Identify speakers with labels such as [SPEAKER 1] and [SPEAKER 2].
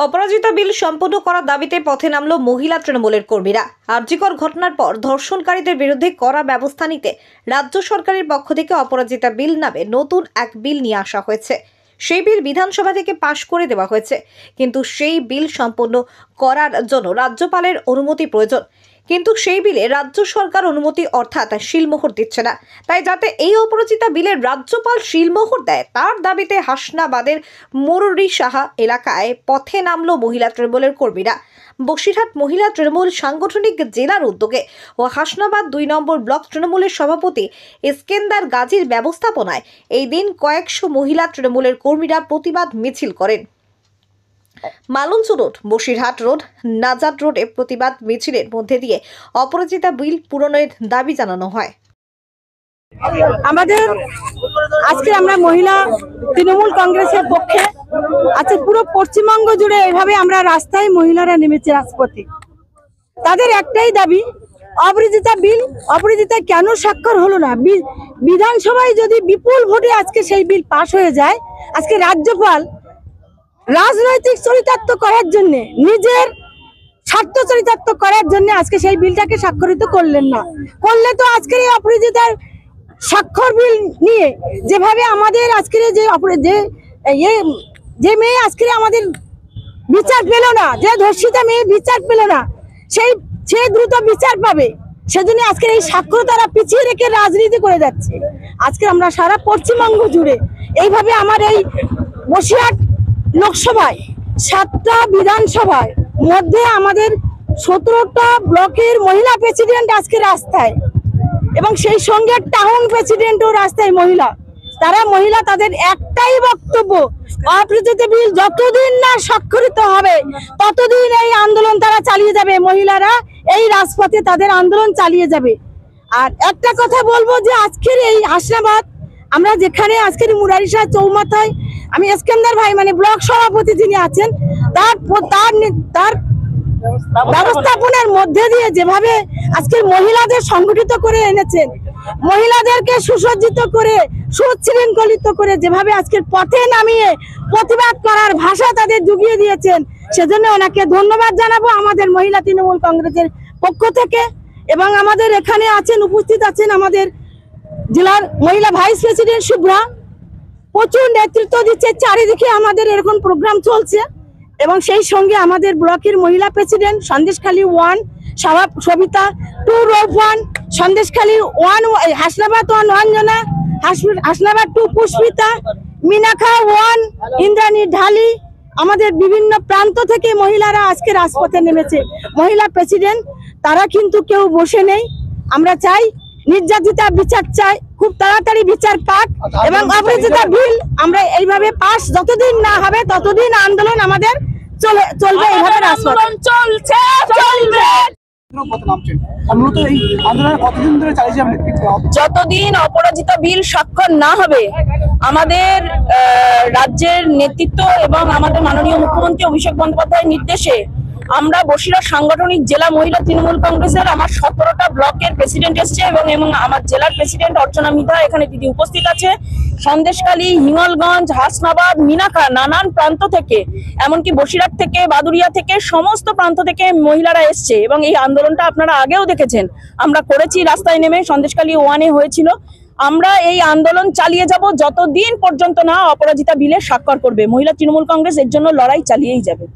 [SPEAKER 1] অপরাজিতা বিল সম্পন্ন করার দাবিতে পথে নামল মহিলা তৃণমূলের কর্মীরা। আরজিকর ঘটনার পর ধর্ষণকারীদের বিরুদ্ধে কড়া ব্যবস্থা নিতে রাজ্য সরকারের পক্ষ থেকে অপরাজিতা বিল নামে নতুন এক বিল নিয়ে আসা হয়েছে। সেই বিল বিধানসভা থেকে পাশ করে দেওয়া হয়েছে, কিন্তু সেই বিল সম্পন্ন করার জন্য রাজ্যপালের অনুমতি প্রয়োজন। কিন্তু সেই বিলে রাজ্য সরকার অনুমতি অর্থাৎ শিলমোহর দিচ্ছে না। তাই যাতে এই অপরাজিতা বিলের রাজ্যপাল শিলমোহর দেয়, তার দাবিতে হাসনাবাদের মুরুরি সাহা এলাকায় পথে নামলো মহিলা তৃণমূলের কর্মীরা। বসিরহাট মহিলা তৃণমূল সাংগঠনিক জেলার উদ্যোগে ও হাসনাবাদ ২ নম্বর ব্লক তৃণমূলের সভাপতি ইস্কেন্দার গাজীর ব্যবস্থাপনায় এই দিন কয়েকশো মহিলা তৃণমূলের কর্মীরা প্রতিবাদ মিছিল করেন। মালঞ্চ রোড, বসিরহাট রোড, নাজার রোডে প্রতিবাদ মিছিলের মধ্যে দিয়ে অপরাজিতা বিল পূরণের দাবি জানানো হয়।
[SPEAKER 2] আমাদের আজকে আমরা মহিলা তৃণমূল কংগ্রেসের পক্ষে আজকে পুরো পশ্চিমবঙ্গ জুড়ে এভাবে আমরা রাস্তায় মহিলারা নেমেছে রাজপথে। তাদের একটাই দাবি, অপরাজিতা কেন স্বাক্ষর হলো না? বিধানসভায় যদি বিপুল ভোটে আজকে সেই বিল পাশ হয়ে যায়, আজকে রাজ্যপাল রাজনৈতিক চরিতার্থ করার জন্য, নিজের স্বার্থ চরিতার্থ করার জন্য আজকে সেই বিলটাকে স্বাক্ষরিত করলেন না। করলে তো আজকের এই অপরাজিতার স্বাক্ষর বিল নিয়ে যেভাবে আমাদের আজকের যে মেয়ে আজকে আমাদের বিচার পেল না, যে ধর্ষিতা মেয়ে বিচার পেল না, সে দ্রুত বিচার পাবে, সেজন্য আজকের এই স্বাক্ষর তারা পিছিয়ে রেখে রাজনীতি করে যাচ্ছে। আজকে আমরা সারা পশ্চিমবঙ্গ জুড়ে এইভাবে আমার এই বসিরহাট লোকসভায় 7টা বিধানসভায় মধ্যে আমাদের 17টা ব্লকের মহিলা প্রেসিডেন্ট আজকে রাস্তায়, এবং সেই সঙ্গে টাউন প্রেসিডেন্টও রাস্তায় মহিলা। তাদের একটাই বক্তব্য, অপরাজিতা বিল যতদিন না স্বাক্ষরিত হবে ততদিন এই আন্দোলন তারা চালিয়ে যাবে। মহিলারা এই রাজপথে তাদের আন্দোলন চালিয়ে যাবে। আর একটা কথা বলবো যে আজকের এই হাসনাবাদ, আমরা যেখানে আজকের মুরারি শাহ চৌমাথায় আমি ইস্কেন্দার ভাই মানে ব্লক সভাপতি যিনি আছেন, তার ব্যবস্থাপনার মধ্যে দিয়ে যেভাবে আজকে মহিলাদের সংগঠিত করে এনেছেন, মহিলাদেরকে সুসজ্জিত করে সুশৃঙ্খলিত করে যেভাবে আজকের পথে নামিয়ে প্রতিবাদ করার ভাষা তাদের জুগিয়ে দিয়েছেন, সেজন্য ওনাকে ধন্যবাদ জানাবো আমাদের মহিলা তৃণমূল কংগ্রেসের পক্ষ থেকে। এবং আমাদের এখানে উপস্থিত আছেন আমাদের জেলার মহিলা ভাইস প্রেসিডেন্ট শুভ্রা, প্রচুর নেতৃত্ব দিচ্ছে। চারিদিকে আমাদের এরকম প্রোগ্রাম চলছে, এবং সেই সঙ্গে আমাদের ব্লকের মহিলা প্রেসিডেন্ট সন্দেশখালী 1 সবিতা, 2 রোড 1 সন্দেশখালী 1, হাসনাবাদ 1 অঞ্জনা, হাসনাবাদ 2 পুষ্পিতা, মিনাখা 1 ইন্দ্রাণী ঢালি। আমাদের বিভিন্ন প্রান্ত থেকে মহিলারা আজকে রাজপথে নেমেছে। মহিলা প্রেসিডেন্ট তারা কিন্তু কেউ বসে নেই। আমরা চাই নির্যাতিতা বিচার চাই, খুব তাড়াতাড়ি বিচার পাক, এবং অপরাজিতা বিল আমরা এইভাবে পাস যতদিন না হবে ততদিন আন্দোলন আমাদের চলবে। এইভাবে আন্দোলন চলবে যতদিন অপরাজিতা বিল স্বাক্ষর না হবে। আমাদের রাজ্যের নেতৃত্ব এবং আমাদের মাননীয় মুখ্যমন্ত্রী অভিষেক বন্দ্যোপাধ্যায়ের নির্দেশে আমরা বসিরহাট সাংগঠনিক জেলা মহিলা তৃণমূল কংগ্রেসের আমার 17টা ব্লকের প্রেসিডেন্ট এসছে, এবং আমার জেলার প্রেসিডেন্ট অর্চনা মিধা এখানে দিদি উপস্থিত আছে। সন্দেশখালী, হিঙ্গলগঞ্জ, হাসনাবাদ, মিনাখা নানান প্রান্ত থেকে, এমনকি বসিরহাট থেকে, বাদুরিয়া থেকে, সমস্ত প্রান্ত থেকে মহিলারা এসছে। এবং এই আন্দোলনটা আপনারা আগেও দেখেছেন, আমরা করেছি রাস্তায় নেমে, সন্দেশখালী 1-এ হয়েছিল। আমরা এই আন্দোলন চালিয়ে যাব যতদিন পর্যন্ত না অপরাজিতা বিলে স্বাক্ষর করবে। মহিলা তৃণমূল কংগ্রেস এর জন্য লড়াই চালিয়েই যাবে।